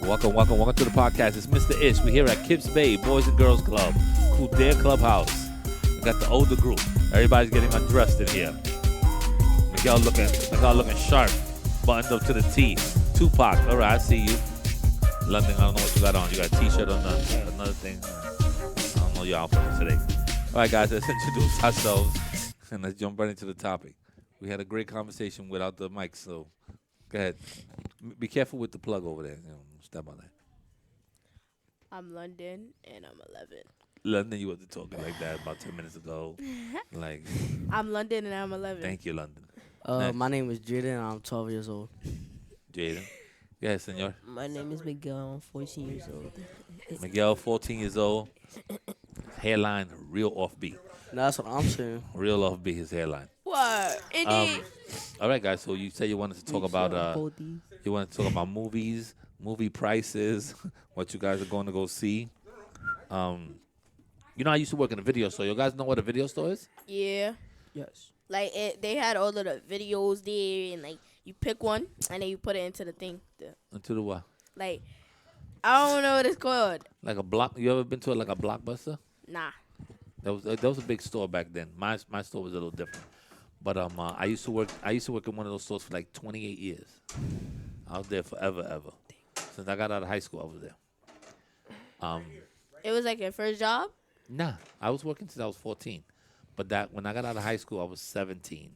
Welcome to the podcast. It's Mr. Ish. We're here at KIPS Bay, Boys and Girls Club, their clubhouse. We got the older group. Everybody's getting undressed in here. Miguel looking sharp, buttoned up to the T. Tupac, all right, I see you. London, I don't know what you got on. You got a T-shirt on another thing. I don't know your outfit for today. All right, guys, let's introduce ourselves and let's jump right into the topic. We had a great conversation without the mic, so go ahead. Be careful with the plug over there. Step on that. I'm London, and I'm 11. London, you wasn't talking like that about 10 minutes ago. I'm London, and I'm 11. Thank you, London. My name is Jaden, and I'm 12 years old. Jaden. Yes, senor. My name is Miguel. I'm 14 years old. Miguel, 14 years old. Hairline real offbeat. That's what I'm saying. Real offbeat, his hairline. What? All right, guys. So you said you wanted to talk about movies, movie prices, what you guys are going to go see. I used to work in a video store. You guys know what a video store is? Yeah. Yes. They had all of the videos there, and you pick one, and then you put it into the thing. Into the what? I don't know what it's called. Like a block. You ever been to a Blockbuster? Nah. That was a big store back then. My store was a little different. But I used to work in one of those stores for 28 years. I was there forever. Since I got out of high school, I was there. It was your first job? Nah, I was working since I was 14. But when I got out of high school, I was 17,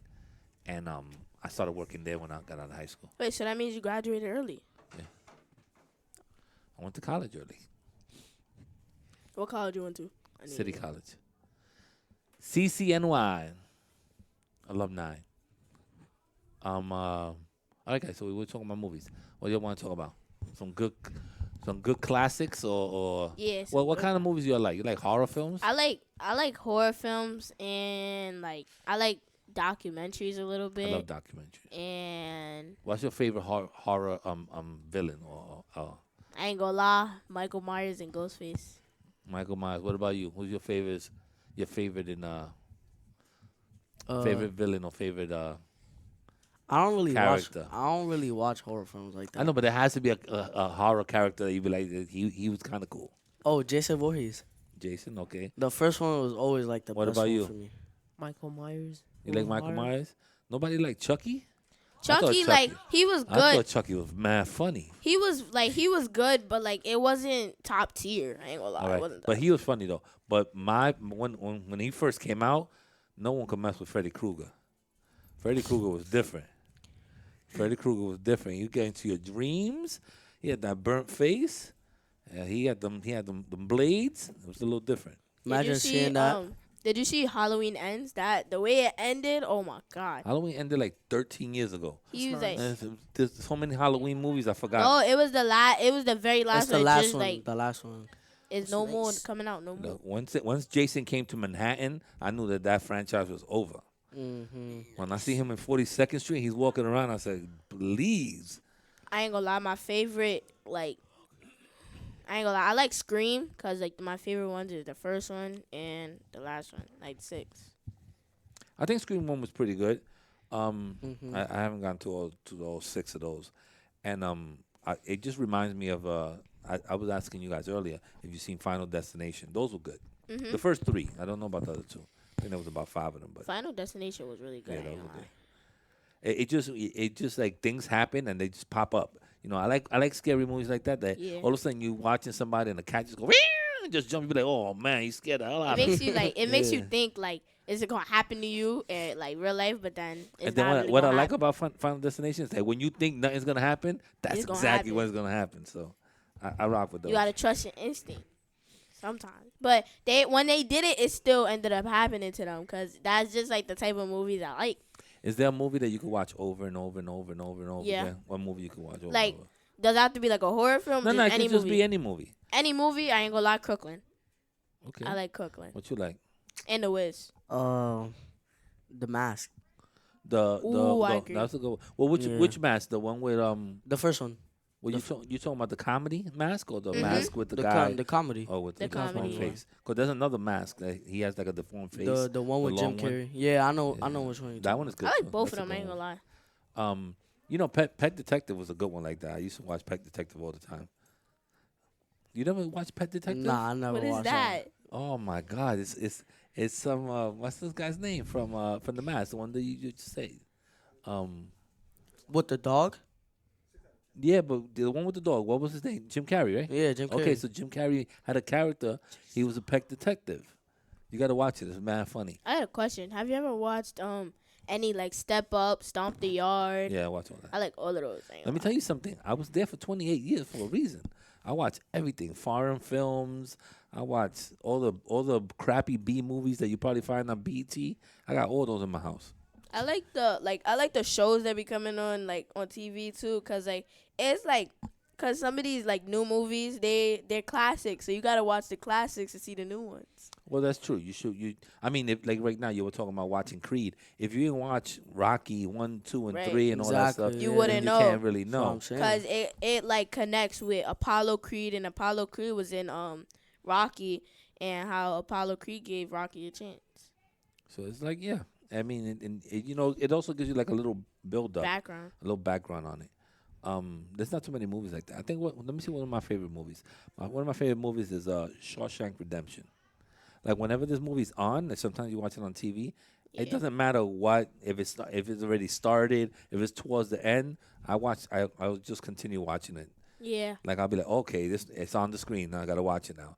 and I started working there when I got out of high school. Wait, so that means you graduated early? Yeah. I went to college early. What college you went to? City College. CCNY. Alumni. All right, guys. So we were talking about movies. What do you want to talk about? Some good classics or yes. Well, what kind of movies you like? You like horror films? I like horror films, and I like documentaries a little bit. I love documentaries. And what's your favorite horror villain or I ain't gonna lie, Michael Myers and Ghostface. Michael Myers. What about you? Who's your favorite? Your favorite in favorite villain or favorite I don't really watch horror films like that. I know, but there has to be a horror character that you be like, he was kind of cool. Oh, Jason Voorhees. Jason, okay. The first one was always the what best about one you? for me. Michael Myers. You like Michael Myers? Nobody like Chucky? Chucky, he was good. I thought Chucky was mad funny. He was good, but it wasn't top tier. I ain't gonna lie, All right. it wasn't. But he was funny though. But when he first came out, no one could mess with Freddy Krueger. Freddy Krueger was different. You get into your dreams. He had that burnt face. He had them blades. It was a little different. Imagine seeing that. Did you see Halloween Ends? The way it ended, oh my God. Halloween ended 13 years ago. He was there's so many Halloween movies I forgot. Oh, it was the very last one. The last one. The last one. It's no more coming out. No more. Once Jason came to Manhattan, I knew that franchise was over. Mm-hmm. When I see him in 42nd Street, he's walking around. I said, "Please." I ain't gonna lie. My favorite, I like Scream because my favorite ones is the first one and the last one, 6. I think Scream 1 was pretty good. Mm-hmm. I haven't gotten to all 6 of those, and it just reminds me of I was asking you guys earlier if you've seen Final Destination. Those were good. Mm-hmm. The first 3. I don't know about the other 2. I think there was about 5 of them. But Final Destination was really good. Yeah, that was good. It just things happen and they just pop up. I like scary movies like that. All of a sudden you watching somebody and the cat just go and just jump. You be like, oh man, you scared the hell out of me. It makes you think is it gonna happen to you in real life? But then it's and then not what I really like about Final Destination is that when you think nothing's gonna happen, that's exactly what's gonna happen. So I rock with those. You gotta trust your instinct sometimes. But when they did it, it still ended up happening to them because that's just the type of movies I like. Is there a movie that you could watch over and over and over and over and over Yeah. again? What movie you could watch over and over? Does it have to be a horror film? No, it could just be any movie. Any movie, I ain't gonna lie, Crooklyn. Okay. I like Crooklyn. What you like? And The Wiz. The Mask. I agree. That's a good one. Well, which mask? The one with The first one. Well, you talking about the comedy mask or the Mm-hmm. mask with the guy? The comedy. Oh, with the comedy, deformed yeah. face. Because there's another mask that he has a deformed face. The one with Jim long one. Carrey. Yeah, I know which one. That one is good. I like too. both That's of a them. I ain't good gonna lie. one. Pet Detective was a good one like that. I used to watch Pet Detective all the time. You never watch Pet Detective? Nah, I never What is watched that? Oh my God! It's some what's this guy's name from The Mask, the one that you just say. With the dog? Yeah, but the one with the dog. What was his name? Jim Carrey, right? Yeah, Jim Carrey. Okay, so Jim Carrey had a character. He was a pet detective. You gotta watch it. It's mad funny. I had a question. Have you ever watched any like Step Up, Stomp the Yard? Yeah, watch all that. I like all of those things. Let me tell you something. I was there for 28 years for a reason. I watch everything, foreign films. I watch all the crappy B movies that you probably find on BT. I got all those in my house. I like the shows that be coming on like on TV too, cause like it's like, cause some of these like new movies they're classics, so you gotta watch the classics to see the new ones. Well, that's true. I mean, if like right now you were talking about watching Creed. If you didn't watch Rocky 1, 2, and Right. 3 and all that Exactly, stuff, You yeah. wouldn't you know. can't really That's what know. I'm saying. Cause it like connects with Apollo Creed, and Apollo Creed was in Rocky, and how Apollo Creed gave Rocky a chance. So it's like, yeah. I mean, and it also gives you like a little build up, Background. a little background on it. There's not too many movies like that. I think let me see one of my favorite movies. One of my favorite movies is Shawshank Redemption. Like whenever this movie's on, and sometimes you watch it on TV. It Yeah. doesn't matter what if it's already started, if it's towards the end. I'll just continue watching it. Yeah. Like I'll be like, okay, it's on the screen. Now I gotta watch it now.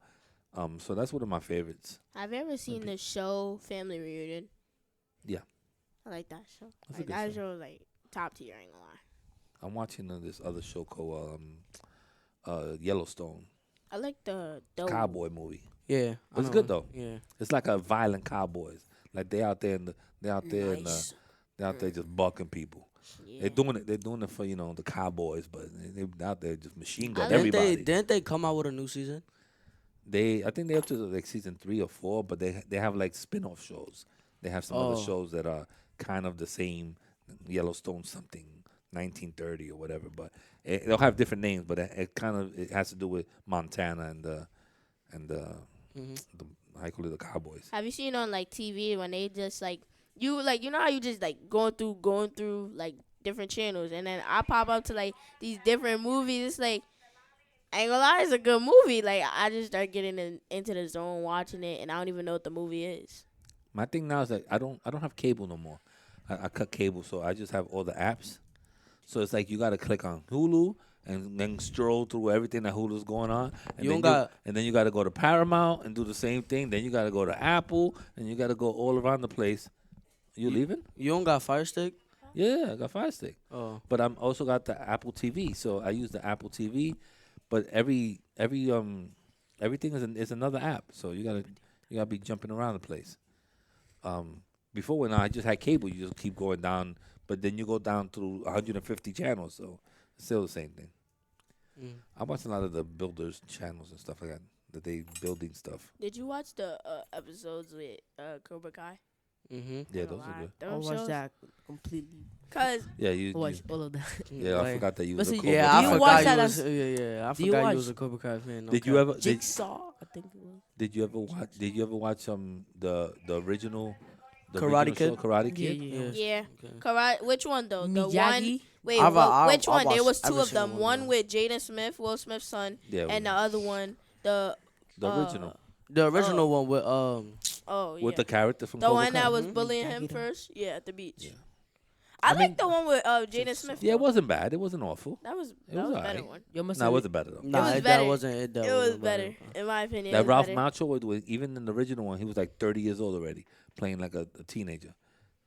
So that's one of my favorites. Have you ever seen the show Family Reunion? Yeah. I like that show. That's a Like good that show. show, like top tier. I ain't gonna lie. I'm watching this other show called Yellowstone, I like the cowboy movie. Yeah. But it's I good know. though. Yeah. It's like a violent cowboys. Like they out there they're out there just bucking people. Yeah. They're doing it for the cowboys, but they out there just machine gun Didn't everybody. Didn't they come out with a new season? I think they're up to like season 3 or 4, but they have like spin-off shows. They have some other shows that are kind of the same, Yellowstone something, 1930 or whatever. But they'll have different names, but it has to do with Montana and the how you call it, the cowboys. Have you seen on like TV when they just like you know how you just like going through like different channels, and then I pop up to like these different movies. It's like, I ain't gonna lie, it's a good movie. Like I just start getting into the zone watching it, and I don't even know what the movie is. My thing now is that I don't have cable no more. I cut cable, so I just have all the apps. So it's like you got to click on Hulu and then stroll through everything that Hulu's going on. And then you got to go to Paramount and do the same thing. Then you got to go to Apple, and you got to go all around the place. You leaving? You don't got Fire Stick? Yeah, I got Fire Stick. Oh. But I'm also got the Apple TV, so I use the Apple TV. But everything is another app, so you gotta be jumping around the place. Before when I just had cable, you just keep going down, but then you go down through 150 channels, so it's still the same thing. I watch a lot of the builders channels and stuff like that they building stuff. Did you watch the episodes with Cobra Kai? Mm-hmm. Yeah, those are good. I watched that completely. Cause Yeah, I watched all of that. yeah, I forgot that you was a But see, Cobra Yeah, Kai. I Do you forgot watch you that was. as- I Do you forgot watch- you was a Cobra Kai fan. Did you ever Jigsaw, I think it was. did you ever watch the original Karate original Kid? show, Karate Kid? Yeah. yeah, Okay. Karate. Which one though? The one. Miyagi? Wait, which one? There was two of them. One with Jaden Smith, Will Smith's son, Yeah, and the other one, the original The original one with with the character from the Cobra one Kai. that was bullying Miyagi him though. first. Yeah, at the beach. Yeah. I mean, like the one with Jaden Smith. Yeah, it though. wasn't bad. It wasn't awful. That was It was a better alright. one. You must No, it have wasn't better though. Nah, was that better. wasn't it. It was better, in my opinion. That it was Ralph better. Macchio was even in the original one. He was like 30 years old already, playing like a teenager.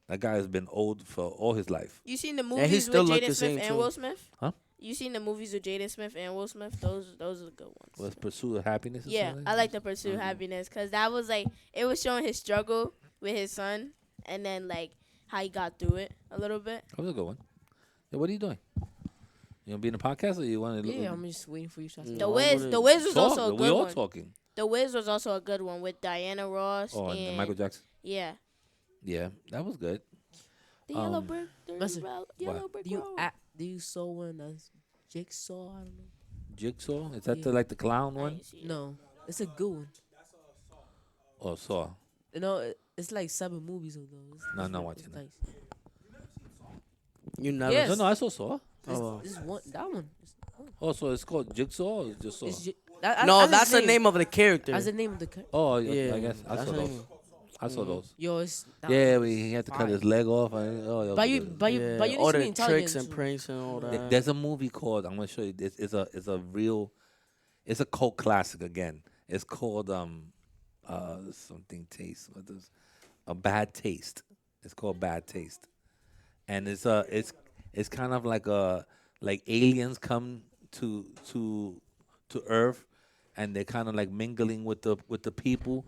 That guy has been old for all his life. You seen the he movies still with look Jaden the Smith same, and too. Will Smith? Huh? You seen the movies with Jaden Smith and Will Smith? Those are the good ones. Was Pursuit of Happiness? Or Yeah, something I that? like the Pursue Happiness because that was like it was showing his struggle with his son, and then like how he got through it a little bit. That was a good one. Yeah, what are you doing? You want to be in the podcast or you want to? Yeah, I'm just waiting for you to start. Mm. The No, Wiz, what the is- Wiz was talk. also a We good all one. talking. The Wiz was also a good one with Diana Ross Oh, and Michael Jackson. Yeah, Yeah, that was good. the Yellow Um, Brick, listen, Yellow Brick Do Road. you saw one that's Jigsaw? I don't know. Jigsaw? Is that Yeah. the clown I one? ain't see it. No, it's a good one. Or Saw? You know, it's like 7 movies of those. No, I'm not it's watching that. nice. You never. Yes. No, I saw Saw. This, Oh. this one, that one. Oh, so it's called Jigsaw or just Saw? No, that's the name of the character. That's the name of the character. Oh, Yeah, I guess I that's saw the those. name. I saw those. Yo, it's Yeah, he had to cut his leg off. Oh, But you, good. but you, Yeah, but you all need to be the intelligent. tricks and too. pranks and all that. There's a movie called, I'm gonna show you. It's a real, it's a cult classic again. It's called something taste. What is a bad taste? It's called Bad Taste, and it's kind of like aliens come to Earth, and they're kind of like mingling with the people,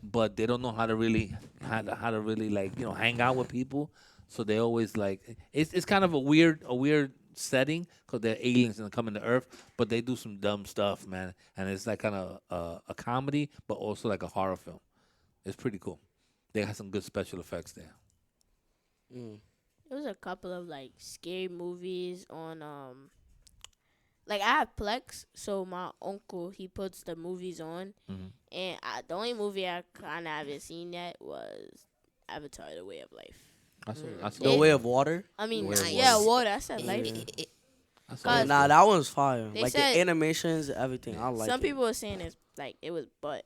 but they don't know how to really like hang out with people. So they always like it's kind of a weird setting because they're aliens and come into Earth, but they do some dumb stuff, man. And it's like kind of a comedy, but also like a horror film. It's pretty cool. They have some good special effects there. There was a couple of like scary movies on like I have Plex, so my uncle he puts the movies on, and the only movie I kind of haven't seen yet was Avatar: The Way of Life. I saw The Way of Water. I mean, Way of yeah, Water. water. I said life. I saw Cause- it. Nah, that one's fire. They Like said- the animations, everything. I like Some it. people were saying it's like it was butt.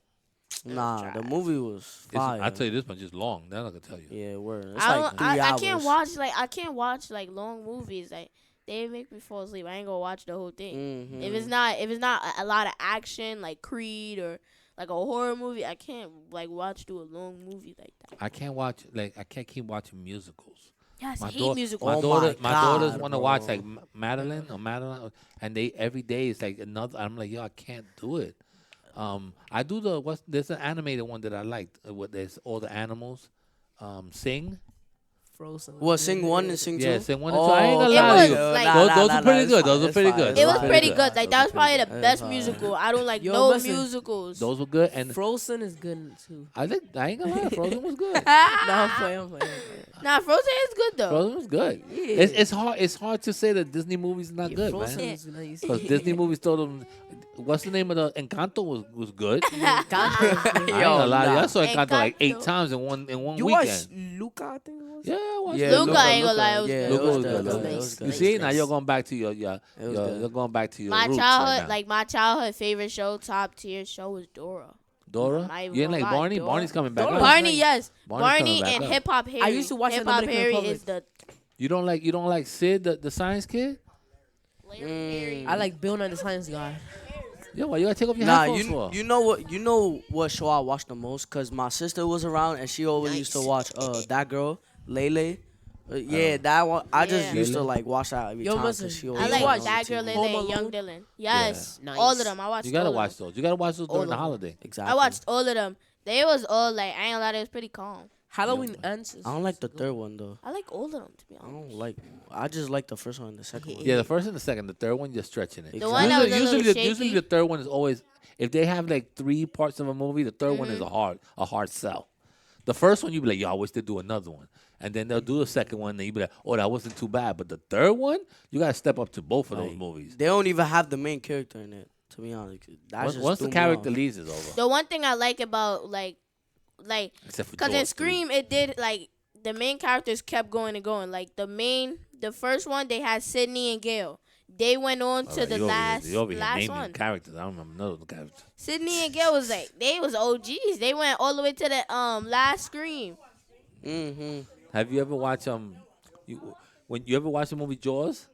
Nah, the movie was It's- fire. I tell you, this one's just long. That I can tell you. Yeah, word. It's I like don't. 3 I hours. can't watch like long movies. Like they make me fall asleep. I ain't gonna watch the whole thing. Mhm. If it's not a lot of action like Creed or like a horror movie, I can't like watch through a long movie like that. I can't keep watching musicals. Yes, I My hate daughter, musicals. my Oh daughter, my my daughters God, want to watch bro. like Madeline, and they every day is like another. I'm like, yo, I can't do it. I do there's an animated one that I liked. What there's all the animals, sing. Frozen. What, Sing 1 and Sing 2? Yeah, Sing 1 and 2. I ain't gonna It lie to you. was, like- Those are pretty good. Those are pretty good. It was Those are pretty good. good. Like that was probably the That's best fine. musical. I don't like Yo, no listen. musicals. Those were good, and Frozen is good too. I ain't gonna lie, Frozen was good. No, I'm playing. Nah, Frozen is good though. Frozen was good. Yeah. It's hard to say that Disney movies not Yeah, good, Frozen man. is nice. Because Disney movies told them, what's the name of the Encanto was good. I ain't gonna lie to you. I saw Encanto like 8 Encanto. times in one You weekend. watched Luca, I think it was. Yeah, I watched Yeah, it. Luca, I ain't gonna lie, it was yeah, good. Luca was it good. was Luca. it was You good. see, now you're going back to your was good. you're going back to your My roots childhood, right now. like my childhood favorite show, top tier show was Dora. Dora, not even you ain't like gonna lie, Barney. Dora. Barney's coming back. Dora. up. Barney, nice. yes, Barney's Barney coming back and up. Hip Hop Harry. I used to watch Hip Hop Dominican Harry Republic. is the. You don't like Sid, the science kid? I like Bill Nye the Science Guy. Yeah, why you gotta take off your Nah, headphones for? you know what show I watched the most? Cause my sister was around and she always used to watch that girl Lele. Yeah, that one. I just Yeah. used to Lele? like watch that every Yo, time. listen, 'Cause she I always like had it on that TV. girl Lele Home and Young Alone? Dylan. Yes, Yeah. all of Nice. them. I watched. You gotta all of watch them. those. You gotta watch those during the of them. holiday. Exactly. I watched all of them. They was all like I ain't gonna lie, they was pretty calm. Halloween ends. I don't like the third one though. I like all of them to be I honest. don't like. I just like the first one and the second one. Yeah, the first and the second. The third one, you're stretching it. The one that was a little Usually shaky. the third one is always, if they have like 3 parts of a movie, the third one is Mm-hmm. a hard sell. The first one, you be like, yo, I wish they'd do another one. And then they'll do the second one, and you be like, oh, that wasn't too bad. But the third one, you got to step up to both of those Like, movies. They don't even have the main character in it. To be honest, that just Once the threw me character off. leaves, it's over. The one thing I like about like Except for because in Jaws 3. Scream it did like the main characters kept going and going. Like the first one they had Sydney and Gail. They went on to the last You over here naming one. characters. I don't remember none of the characters. Sydney and Gail was like they was OGs. They went all the way to the last Scream. Have you ever watched when you ever watch the movie Jaws?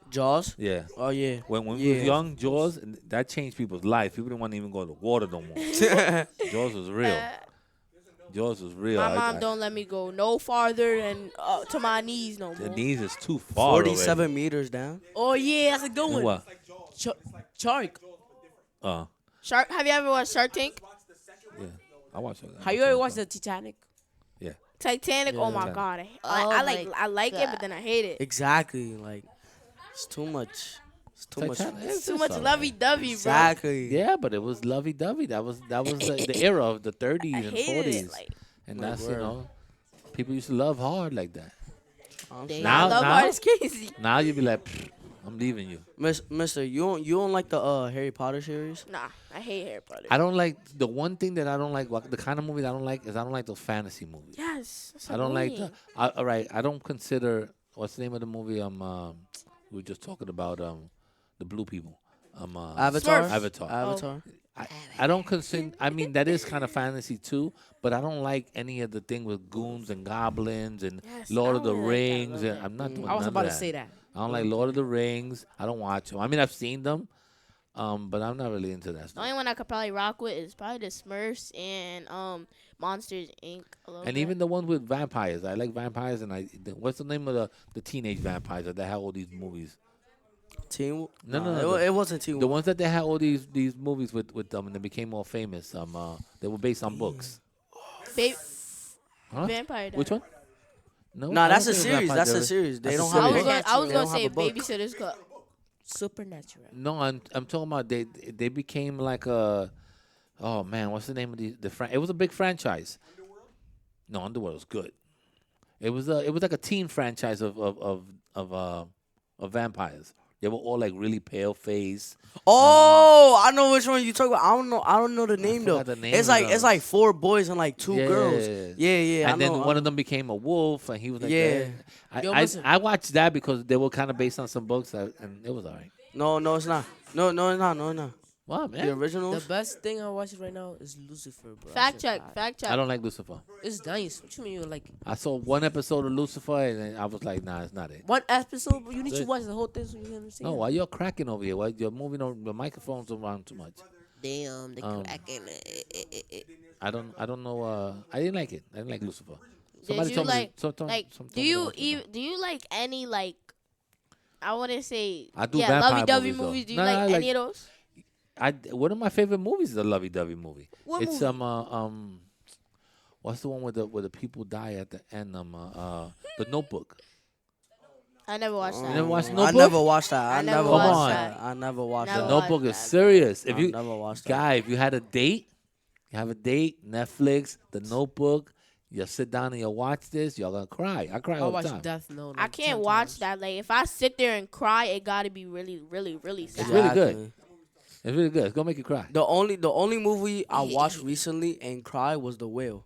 Jaws. Yeah. Oh yeah. When we Yeah. was young, Jaws, and that changed people's life. People didn't want to even go to the water no more. Jaws was real. Jaws was real. My mom don't let me go no farther than to my knees no The more. knees is too far. 47 meters down. Oh yeah, that's a good Already. one. What? Shark. Shark. Have you ever watched Shark Tank? Yeah. I watched it. Have you ever watched the Titanic? Yeah. Titanic. Oh my Titanic. god. Oh I like it, but then I hate it. Exactly. Like it's too much. It's too much. Titanic, It's too much lovey-dovey, bro. Exactly. Yeah, but it was lovey-dovey. That was the era of the 30s I and hated 40s. it. Like, And Like, that's, word. people used to love hard like that. Damn. Now, love now, hard is crazy. now you be like, "Pfft, I'm leaving you. Mister, you don't like the Harry Potter series? Nah, I hate Harry Potter. I don't like, the one thing that I don't like, the kind of movies I don't like is I don't like those fantasy movies. Yes. That's I don't like annoying. all right, I don't consider, what's the name of the movie we were just talking about, the blue people. Avatar. Smurfs. Avatar. Avatar. I don't consider. I mean, that is kind of fantasy too, but I don't like any of the thing with goons and goblins and Yes, Lord I of the don't really like that a Rings. little And bit. I'm not doing I was none about of to say that. I don't like Lord of the Rings. I don't watch them. I mean, I've seen them, but I'm not really into that The stuff. only one I could probably rock with is probably the Smurfs and Monsters Inc. a little And bit. even the ones with vampires, I like vampires. And what's the name of the teenage vampires that have all these movies? Teen. No, It wasn't Teen The Wolf. ones that they had all these movies with them, and they became more famous. They were based on books. Huh? Vampire. Which one? No, Nah, I that's don't a think series. Vampire That's a Diaries. series. They That's a don't series. have. I was They gonna don't say have a book. Babysitter's Club. Supernatural. No, I'm talking about they became like a. Oh man, what's the name of the It was a big franchise. No, Underworld was good. It was like a teen franchise of vampires. They were all like really pale face. Oh, I know which one you talk about. I don't know the name though. forgot the name It's of like them. 4 boys and like 2 girls. Yeah. And then one of them became a wolf, and he was like, Yeah. Yo, I listen. watched that because they were kind of based on some books, and it was alright. No, it's not. No, it's not. What, The man? The originals. best thing I'm watching right now is Lucifer, bro. Fact That's check. it. Fact check. I don't like Lucifer. It's nice. What you mean you like I saw one episode of Lucifer, and then I was like, nah, it's not it. one episode? But you need to Good. watch the whole thing so you can understand. No, why you're cracking over here? Why you're moving on the microphones around too much? Damn, they Um, cracking. I don't know. I didn't like it. I didn't like Lucifer. Did you told me- like some- some- like some told do me to you watch it, even do you like any like I wouldn't say I do yeah vampire lovey-dovey movies, though. movies. Do you Nah, like I any like- of those? One of my favorite movies is a lovey-dovey movie. What It's movie? what's the one where the people die at the end? The Notebook. I never watched You that. never watched I Notebook? never watched that. I I never never watched watched that. that. I never watched Never The that. watched Notebook is that. serious. If I you never watched that. guy, if you had a date, you have a date, Netflix, The Notebook. You sit down and you watch this, y'all gonna cry. I cry I all the watch time. Death Note. I like can't 10 watch times. that. Like if I sit there and cry, it gotta be really, really, really sad. It's really good. Exactly. It's really good. It's gonna make you cry. The only movie I watched recently and cried was The Whale.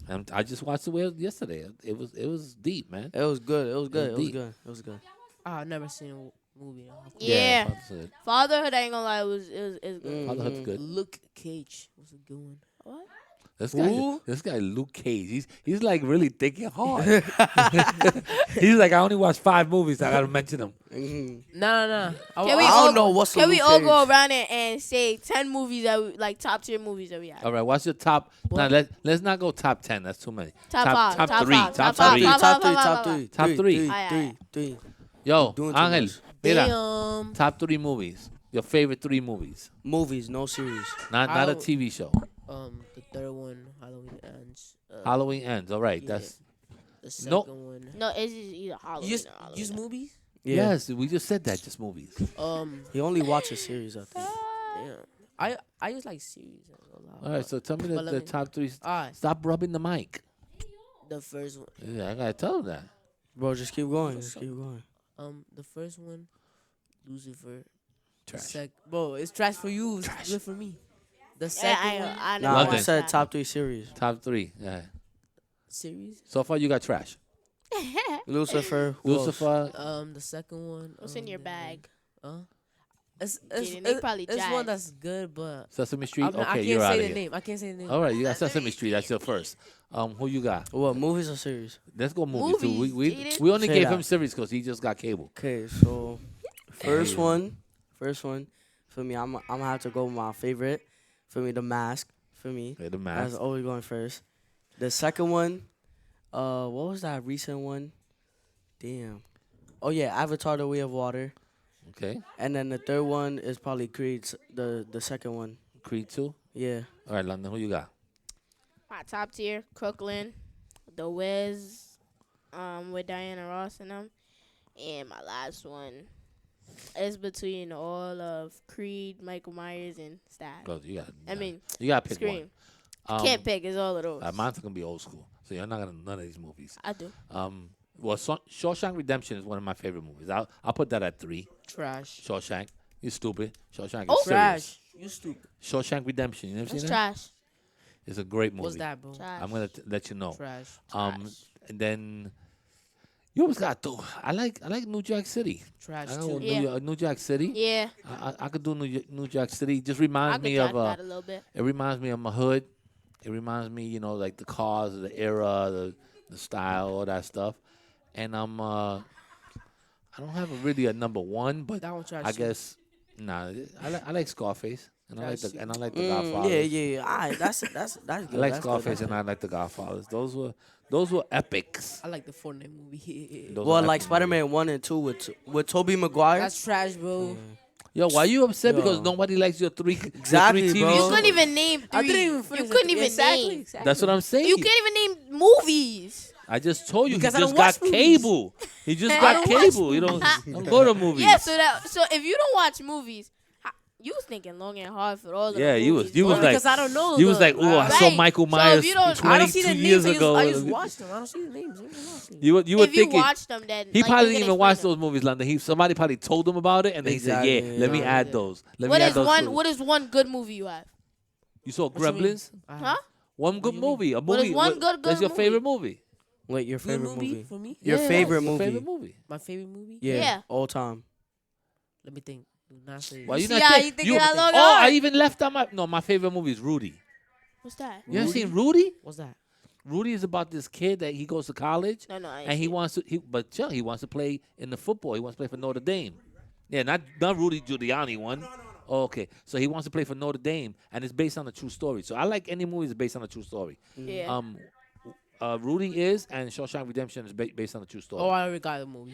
And I just watched The Whale yesterday. It was deep, man. It was good. It was good. It was deep. good. It was good. I've never seen a movie. Yeah. Fatherhood. Fatherhood, I ain't gonna lie, it was good. Fatherhood's good. Luke Cage was a good one. What? This guy, Luke Cage. He's like really thinking hard. He's like, I only watched 5 movies. I gotta mention them. Nah. Can we I all don't know what's the Can we Luke all go Cage. around and say 10 movies that we, like top tier movies that we have? All right, what's your top? Now let's not go top 10. That's too many. Top five, top top 3, five, top top 3. five. Top three. Top three. Three. Yo, Doing too Angel, much. mira, Damn. top 3 movies. Your favorite 3 movies. Movies, no series. Not a I'll- TV show. The third one, Halloween Ends. Halloween Ends. All right, yeah. that's The second Nope. one. No, it's just either Halloween Just or Halloween. just movies. Yeah. yes. We just said that. Just movies. He only watches series, I think. Damn. I just like series. I ain't gonna lie. All right, so tell me But the let me- top 3. Alright, Stop rubbing the mic. the first one. Yeah, I gotta tell him that. Bro, just keep going. Just keep going. The first one, Lucifer. Trash. Bro, it's trash for you. It's good for me. The Yeah, second one, I never Nah, I London. watched said that. top 3 series. Top 3. Yeah. series. So far, you got trash. Lucifer. who else? Lucifer. The second one. What's in your bag? It's Kidding, they probably it's one jazzed. that's good, but Sesame Street. I Okay, can't you're out say of the here. name. I can't say the name. All right, you got Sesame Street. That's your first. Who you got? What, movies or series? Let's go movies. Too. Movies, We Jaden. we only Say gave that. him series because he just got cable. Okay, so first one for me, I'm gonna have to go with my favorite. For me, The Mask. For me, Okay, the that's mask. always going first. The second one, what was that recent one? Damn. Oh yeah, Avatar: The Way of Water. Okay, And then the third one is probably Creed. The second one. Creed 2. Yeah. All right, London. Who you got? My top tier, Crooklyn, The Wiz, with Diana Ross and them, and my last one is between all of Creed, Michael Myers, and Stab. Go. You got. I mean, you got to pick Scream. one. Can't pick. It's all of those. Mine's gonna be old school, so you're not gonna none of these movies. I do. Well, Shawshank Redemption is one of my favorite movies. I'll put that at 3. Trash. Shawshank. You stupid. Shawshank Oh. is serious. Trash. You stupid. Shawshank Redemption. You never It's seen that? trash. It's a great movie. What's that, bro? Trash. I'm gonna let you know. Trash. And then You always got to. I like New Jack City. Trash I too. know Yeah. New Jack City. Yeah, I could do New Jack City. Just I reminds could me jack of that a little bit. it reminds me of my hood. It reminds me, like the cars, the era, the style, all that stuff. And I don't have really a number one, but That one trash I too. guess I like Scarface and I like Trash the too. Yeah, Godfathers. yeah. All right, that's good. I like that's Scarface good. and I like the Godfathers. Those were epics. I like the Fortnite movie. Those Well, are like epic Spider-Man 1 and 2 with Tobey Maguire. That's trash, bro. movies. Yo, why you upset because Yo. nobody likes your three Exactly, your three TV bro. You shows? couldn't even name 3. I didn't even finish. You couldn't even exactly, name. Exactly. That's what I'm saying. You can't even name movies. I just told you Because he I just don't watch got movies. cable. He just I got don't watch cable. You don't go to movies. Yeah, so if you don't watch movies, you was thinking long and hard for all of Yeah, the you movies, was you bro. was like because I don't know. you was like, oh, I saw Right. Michael So if Myers you don't- I don't see the 22 names. years I just, ago. I just watched them. I don't see the names. You were if you thinking watch them, then he like, probably you didn't can even watch explain those movies, London. Somebody probably told him about it, and then he said, Exactly, "Yeah, let me yeah. add those. Let them. me add What is those." one? clues." What is one good movie you have? You saw What you mean? Gremlins? Huh? One good you mean? movie. A What is movie. one good That's your movie? favorite movie. Wait, your Good favorite movie movie? for me. Your Yeah, favorite your movie? Favorite movie. My favorite movie. Yeah. All time. Let me think. Do not say. Why you See not how think- you thinking that long Oh, hard? I even left out my favorite movie is Rudy. What's that? You ever seen Rudy? What's that? Rudy is about this kid that he goes to college. No, I ain't And he seen it. wants to, he wants to play in the football. He wants to play for Notre Dame. Yeah, not Rudy Giuliani one. Oh, okay, so he wants to play for Notre Dame, and it's based on a true story. So I like any movie that's based on a true story. Yeah. Rudy is, and Shawshank Redemption is based on a true story. Oh, I already got the movie.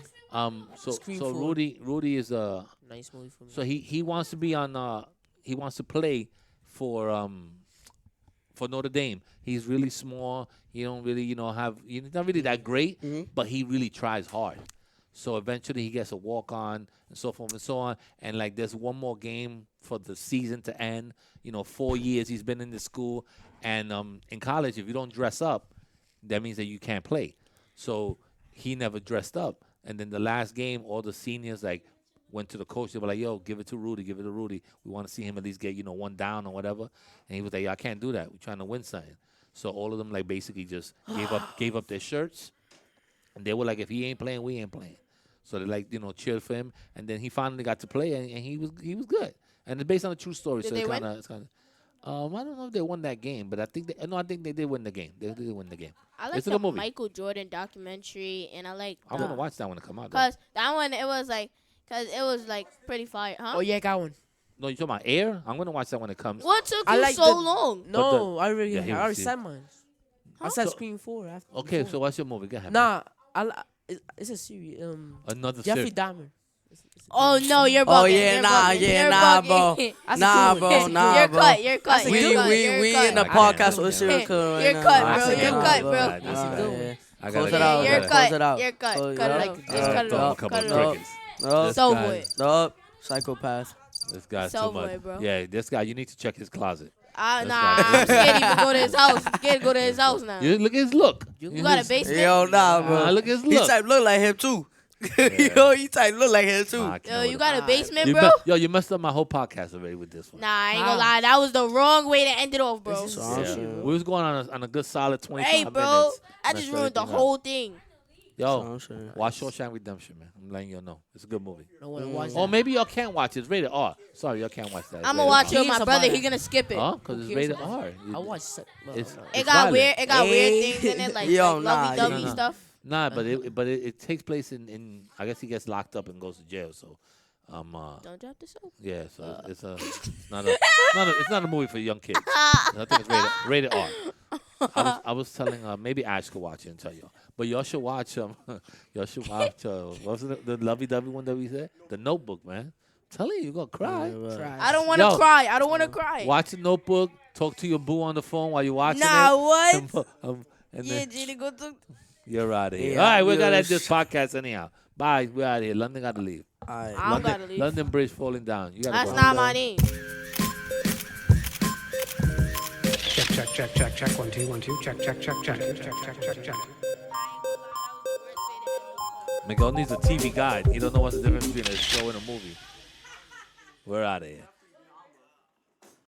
So Scream so Four. Rudy is Nice movie for me. so he wants to be on he wants to play for Notre Dame. He's really small. He don't really he's not really that great, but he really tries hard. So eventually he gets a walk on and so forth and so on. And like there's one more game for the season to end. 4 years he's been in the school, and in college if you don't dress up, that means that you can't play. So he never dressed up. And then the last game, all the seniors went to the coach. They were like, "Yo, give it to Rudy. Give it to Rudy. We want to see him at least get one down or whatever." And he was like, "Yeah, I can't do that. We're trying to win something." So all of them basically just gave up their shirts, and they were like, "If he ain't playing, we ain't playing." So they cheered for him, and then he finally got to play, and he was good. And it's based on a true story. Did so they it's win? kind of. I don't know if they won that game, but I think they did win the game. They did win the game. I like It's a the good movie. Michael Jordan documentary, and I like I want to watch that when it come out. Though. cause that one it was pretty fire, huh? Oh yeah, I got one. No, you talking about Air? I'm gonna watch that when it comes. What took I you like so the- long? No, I already Yeah, he I already was- said mine. I Huh? said So- Scream 4 after. Okay, before. so what's your movie? Go ahead. Nah, it's a series. Another Jeffrey series. Dahmer. Oh no, you're bugging. Oh, yeah, you're nah, bugging. yeah, You're nah, bugging. bro. That's Nah, a good bro, one. nah, You're bro. cut. You're cut. That's a You're good cut. We You're in cut. the I podcast can't. with a serial killer right You're now. cut, bro. That's a You're good cut, one, bro. Alright, That's a good one. yeah. I Close gotta it go. out. You're Close cut. it out. You're cut. Close- Cut it yup, off. like- Just cut it Throw a off. couple Cut it Nope. off. crickets. Nope. This So guy- what? Nope. Psychopath. This guy's So too much. what, bro? Yeah, this guy. You need to check his closet. Nah, This I'm guy- scared to even go to his house. Scared to go to his house now. You look at his look. You got a basement? Yo, nah, bro. Look at his He look. type look like him too. Yo, he type look like him too. Nah, I Yo, can't you got a with basement, it. bro? Yo, you messed up my whole podcast already with this one. Nah, I ain't How? gonna lie. That was the wrong way to end it off, bro. This is- So, Yeah. shit. We was going on a good solid 25 Hey, bro. minutes. I Messed just ruined the everything up. whole thing. Yo, So, shit. watch Shawshank Redemption, man. I'm letting you know. It's a good movie. I want to watch Or that. maybe y'all can't watch it. It's rated R. Sorry, y'all can't watch that. It's I'm gonna rated watch R. it with my Cares brother. about He it? gonna skip it. Huh? Because it's Who cares rated about R. I watch. It's It got violent. weird. It got weird Hey. things in it, like, Yo, like nah, lovey-dovey nah. stuff. Nah, but it takes place in I guess he gets locked up and goes to jail. So, Don't drop the soap. yeah. So it's not a movie for young kids. I think it's rated R. I was telling maybe Ash could watch it and tell y'all, but y'all should watch y'all should watch what's the lovey-dovey one that we said, The Notebook, man. I'm telling you, you're gonna cry. I don't want to Yo. cry. I don't want to cry. Watch The Notebook. Talk to your boo on the phone while you're watching Nah, it. what? And Yeah, then Gina, go to. you're out of here. Yeah, All right, we're gonna end yes. this podcast anyhow. Bye. We're out of here. London got to leave. Alright. I don't gotta leave. London Bridge falling down. You gotta That's go. not my name. Check. 1 2 1 2. Check. Check. Miguel needs a TV guide. He don't know what's the difference between a show and a movie. We're out of here.